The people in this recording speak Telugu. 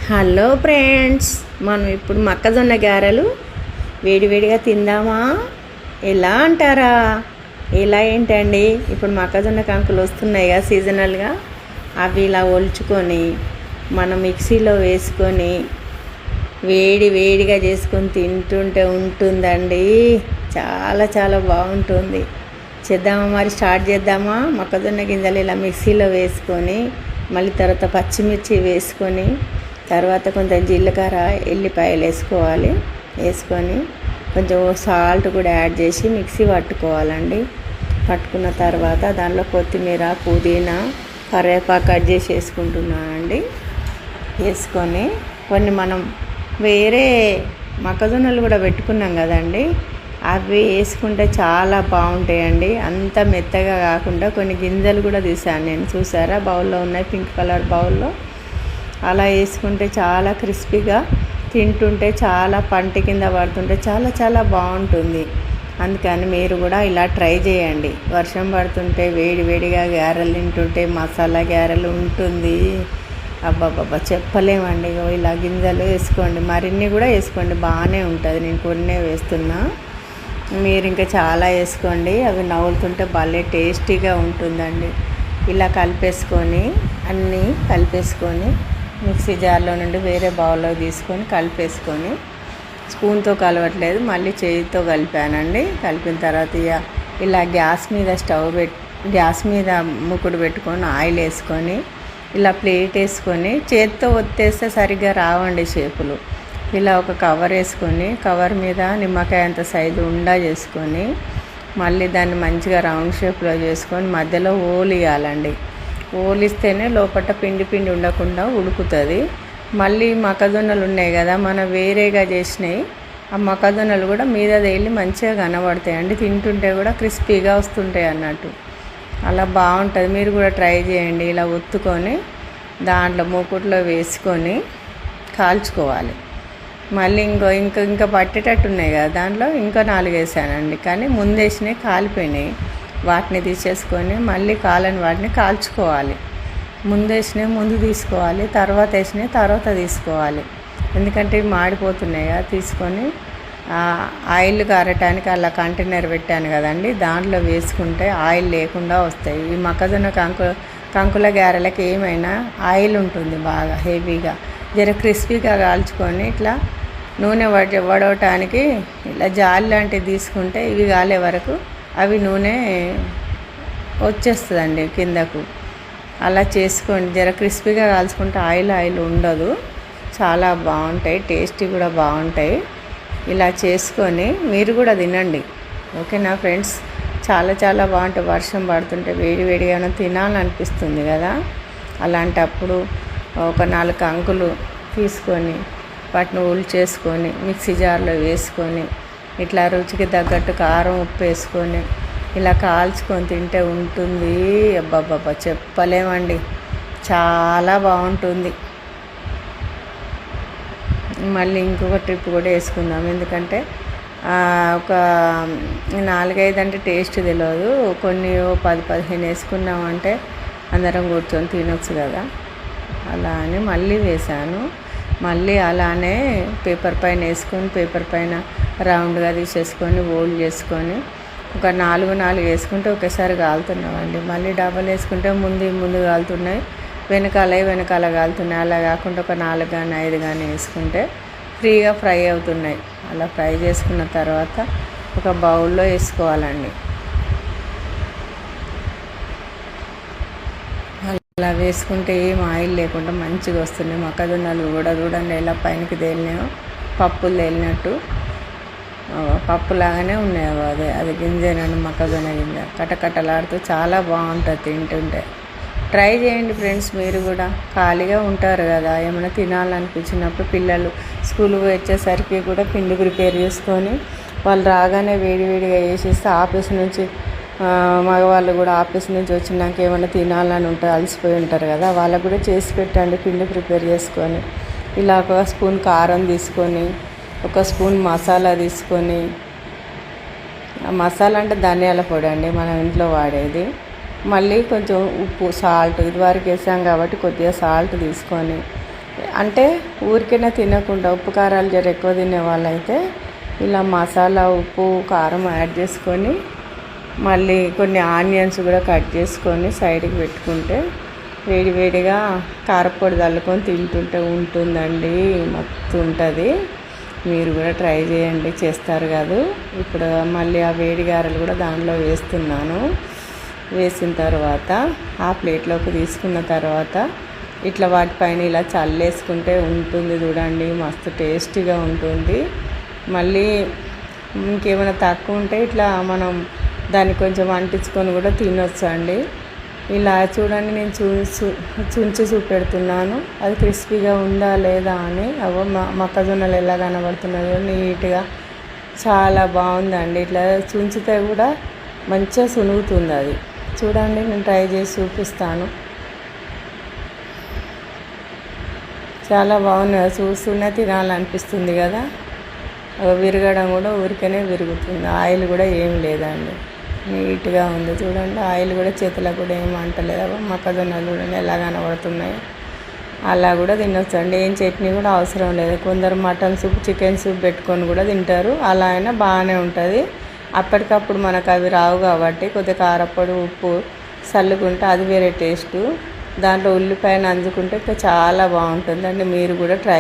హలో ఫ్రెండ్స్, మనం ఇప్పుడు మొక్కజొన్న గారెలు వేడివేడిగా తిందామా? ఎలా అంటారా? ఎలా ఏంటండి, ఇప్పుడు మొక్కజొన్న కంకులు వస్తున్నాయి కదా సీజనల్గా, అవి ఇలా ఒలుచుకొని మనం మిక్సీలో వేసుకొని వేడిగా చేసుకొని తింటుంటే ఉంటుందండి. చాలా చాలా బాగుంటుంది. చేద్దామా మరి? స్టార్ట్ చేద్దామా? మొక్కజొన్న గింజలు ఇలా మిక్సీలో వేసుకొని మళ్ళీ తర్వాత పచ్చిమిర్చి వేసుకొని తర్వాత కొంచెం జీలకర్ర ఎల్లిపాయలు వేసుకొని కొంచెం సాల్ట్ కూడా యాడ్ చేసి మిక్సీ పట్టుకోవాలండి. పట్టుకున్న తర్వాత దానిలో కొత్తిమీర, పుదీనా, కరివేపాకు కట్ చేసి వేసుకుంటున్నానండి. వేసుకొని కొన్ని మనం వేరే మొక్కజొన్నలు కూడా పెట్టుకున్నాం కదండి, అవి వేసుకుంటే చాలా బాగుంటాయండి. అంత మెత్తగా కాకుండా కొన్ని గింజలు కూడా తీసాను నేను, చూసారా? బౌల్లో ఉన్నాయి, పింక్ కలర్ బౌల్లో. అలా వేసుకుంటే చాలా క్రిస్పీగా, తింటుంటే చాలా పంటి కింద పడుతుంటే చాలా చాలా బాగుంటుంది. అందుకని మీరు కూడా ఇలా ట్రై చేయండి. వర్షం పడుతుంటే వేడిగా గారెలు తింటుంటే మసాలా గారెలు ఉంటుంది. అబ్బాబ్బా చెప్పలేమండి. ఇలా గింజలు వేసుకోండి, మరిన్ని కూడా వేసుకోండి, బాగానే ఉంటుంది. నేను కొన్నే వేస్తున్నా, మీరు ఇంకా చాలా వేసుకోండి. అవి నవ్వులుతుంటే భలే టేస్టీగా ఉంటుందండి. ఇలా అన్నీ కలిపేసుకొని మిక్సీ జార్లో నుండి వేరే బౌల్లో తీసుకొని కలిపేసుకొని, స్పూన్తో కలవట్లేదు, మళ్ళీ చేతితో కలిపానండి. కలిపిన తర్వాత ఇలా గ్యాస్ మీద మూకుడు పెట్టుకొని ఆయిల్ వేసుకొని ఇలా ప్లేట్ వేసుకొని చేతితో ఒత్తేస్తే సరిగ్గా రావండి షేపులు. ఇలా ఒక కవర్ వేసుకొని, కవర్ మీద నిమ్మకాయ అంత సైజు ఉండా చేసుకొని మళ్ళీ దాన్ని మంచిగా రౌండ్ షేప్లో చేసుకొని మధ్యలో ఓలియాలండి. ఓలిస్తేనే లోపల పిండి ఉండకుండా ఉడుకుతుంది. మళ్ళీ మొక్కజొన్నలు ఉన్నాయి కదా మనం వేరేగా చేసినాయి, ఆ మొక్కజొన్నలు కూడా మీద తేలి మంచిగా కనబడతాయండి. తింటుంటే కూడా క్రిస్పీగా వస్తుంటాయి అన్నట్టు. అలా బాగుంటుంది. మీరు కూడా ట్రై చేయండి. ఇలా ఒత్తుకొని దాంట్లో మూకుట్లో వేసుకొని కాల్చుకోవాలి. మళ్ళీ ఇంకా పట్టేటట్టు ఉన్నాయి కదా, దాంట్లో ఇంకా 4 వేసానండి. కానీ ముందేసినవి కాలిపోయినాయి, వాటిని తీసేసుకొని మళ్ళీ కాలని వాటిని కాల్చుకోవాలి. ముందేసినవి ముందు తీసుకోవాలి, తర్వాత వేసినవి తర్వాత తీసుకోవాలి. ఎందుకంటే ఇవి మాడిపోతున్నాయి కదా. తీసుకొని ఆయిల్ కారటానికి అలా కంటైనర్ పెట్టాను కదండి, దాంట్లో వేసుకుంటే ఆయిల్ లేకుండా వస్తాయి. ఈ మొక్కజొన్న కంకుల గారెలకి ఏమైనా ఆయిల్ ఉంటుంది బాగా హెవీగా. జర క్రిస్పీగా కాల్చుకొని ఇట్లా నూనె వడవటానికి ఇలా జాలి లాంటివి తీసుకుంటే ఇవి కాలే వరకు అవి నూనె వచ్చేస్తుందండి కిందకు. అలా చేసుకోండి. జర క్రిస్పీగా కాల్చుకుంటే ఆయిల్ ఉండదు. చాలా బాగుంటాయి, టేస్టీ కూడా బాగుంటాయి. ఇలా చేసుకొని మీరు కూడా తినండి. ఓకేనా ఫ్రెండ్స్? చాలా చాలా బాగుంటాయి. వర్షం పడుతుంటే వేడిగా తినాలనిపిస్తుంది కదా. అలాంటప్పుడు ఒక 4 కంకులు తీసుకొని వాటిని చేసుకొని మిక్సీ జార్లో వేసుకొని ఇట్లా రుచికి తగ్గట్టు కారం, ఉప్పు వేసుకొని ఇలా కాల్చుకొని తింటే ఉంటుంది. అబ్బాబ్బా చెప్పలేమండి, చాలా బాగుంటుంది. మళ్ళీ ఇంకొక ట్రిప్ కూడా వేసుకుందాం. ఎందుకంటే ఒక 4-5 అంటే టేస్ట్ తెలియదు. కొన్ని 10-15 వేసుకున్నామంటే అందరం కూర్చొని తినొచ్చు కదా. అలా అని మళ్ళీ వేసాను. మళ్ళీ అలానే పేపర్ పైన వేసుకొని పేపర్ పైన రౌండ్గా తీసేసుకొని ఓల్డ్ చేసుకొని ఒక 4 వేసుకుంటే ఒకేసారి కాలుతున్నామండి. మళ్ళీ డబల్ వేసుకుంటే ముందు కాలుతున్నాయి, వెనకాల కాలుతున్నాయి. అలా కాకుండా ఒక 4 కానీ 5 కానీ వేసుకుంటే ఫ్రీగా ఫ్రై అవుతున్నాయి. అలా ఫ్రై చేసుకున్న తర్వాత ఒక బౌల్లో వేసుకోవాలండి. అలా వేసుకుంటే ఏం ఆయిల్ లేకుండా మంచిగా వస్తున్నాయి. మొక్కజొన్నలు కూడా చూడండి ఎలా పైనకి తేలినాయో, పప్పులు తేలినట్టు. పప్పులాగానే ఉన్నాయి. అది గింజేనండి, మొక్కజొన్న గింజ కటకటలాడుతూ చాలా బాగుంటుంది తింటుంటే. ట్రై చేయండి ఫ్రెండ్స్. మీరు కూడా ఖాళీగా ఉంటారు కదా, ఏమైనా తినాలనిపించినప్పుడు పిల్లలు స్కూల్కి వచ్చేసరికి కూడా పిండి ప్రిపేర్ చేసుకొని వాళ్ళు రాగానే వేడిగా వేసేస్తే ఆఫీస్ నుంచి మగవాళ్ళు కూడా ఆఫీస్ నుంచి వచ్చినాక ఏమైనా తినాలని ఉంటుంది, అలసిపోయి ఉంటారు కదా, వాళ్ళకు కూడా చేసి పెట్టండి పిండి ప్రిపేర్ చేసుకొని. ఇలా ఒక స్పూన్ కారం తీసుకొని, ఒక స్పూన్ మసాలా తీసుకొని, మసాలా అంటే ధనియాల పొడి అండి మనం ఇంట్లో వాడేది. మళ్ళీ కొంచెం ఉప్పు, సాల్ట్ ఇదివరకు వేసాం కాబట్టి కొద్దిగా సాల్ట్ తీసుకొని అంటే ఊరికైనా తినకుండా ఉప్పు కారాలు జర ఎక్కువ తినే వాళ్ళైతే ఇలా మసాలా ఉప్పు కారం యాడ్ చేసుకొని మళ్ళీ కొన్ని ఆనియన్స్ కూడా కట్ చేసుకొని సైడ్కి పెట్టుకుంటే వేడివేడిగా కారపొడి చల్లుకొని తింటుంటే ఉంటుందండి, మస్తు ఉంటుంది. మీరు కూడా ట్రై చేయండి, చేస్తారు కాదు. ఇప్పుడు మళ్ళీ ఆ వేడి గారెలు కూడా దానిలో వేస్తున్నాను. వేసిన తర్వాత ఆ ప్లేట్లోకి తీసుకున్న తర్వాత ఇట్లా వాటిపైన ఇలా చల్లేసుకుంటే ఉంటుంది చూడండి, మస్తు టేస్టీగా ఉంటుంది. మళ్ళీ ఇంకేమైనా తక్కువ ఉంటే ఇట్లా మనం దాన్ని కొంచెం అంటించుకొని కూడా తినొచ్చు అండి. ఇలా చూడండి, నేను చుంచి చూపెడుతున్నాను అది క్రిస్పీగా ఉందా లేదా అని. అవో మొక్కజొన్నలు ఎలా కనబడుతున్నాయో నీట్గా, చాలా బాగుందండి. ఇట్లా చుంచితే కూడా మంచిగా సునుగుతుంది అది. చూడండి, నేను ట్రై చేసి చూపిస్తాను. చాలా బాగున్నాయి, చూస్తూనే తినాలనిపిస్తుంది కదా. విరగడం కూడా ఊరికనే విరుగుతుంది, ఆయిల్ కూడా ఏం లేదండి, నీట్గా ఉంది. చూడండి, ఆయిల్ కూడా చేతులకు కూడా ఏం అంటలేదు. మొక్కజొన్నలు చూడండి ఎలా కనబడుతున్నాయి. అలా కూడా తినొచ్చు అండి, ఏం చట్నీ కూడా అవసరం లేదు. కొందరు మటన్ సూప్ చికెన్ సూప్ పెట్టుకొని కూడా తింటారు, అలా అయినా బాగానే ఉంటుంది. అప్పటికప్పుడు మనకు అవి రావు కాబట్టి కొద్దిగా కారపొడి ఉప్పు చల్లుకుంటే అది వేరే టేస్టు. దాంట్లో ఉల్లిపాయ నంజుకుంటే ఇంకా చాలా బాగుంటుందండి. మీరు కూడా ట్రై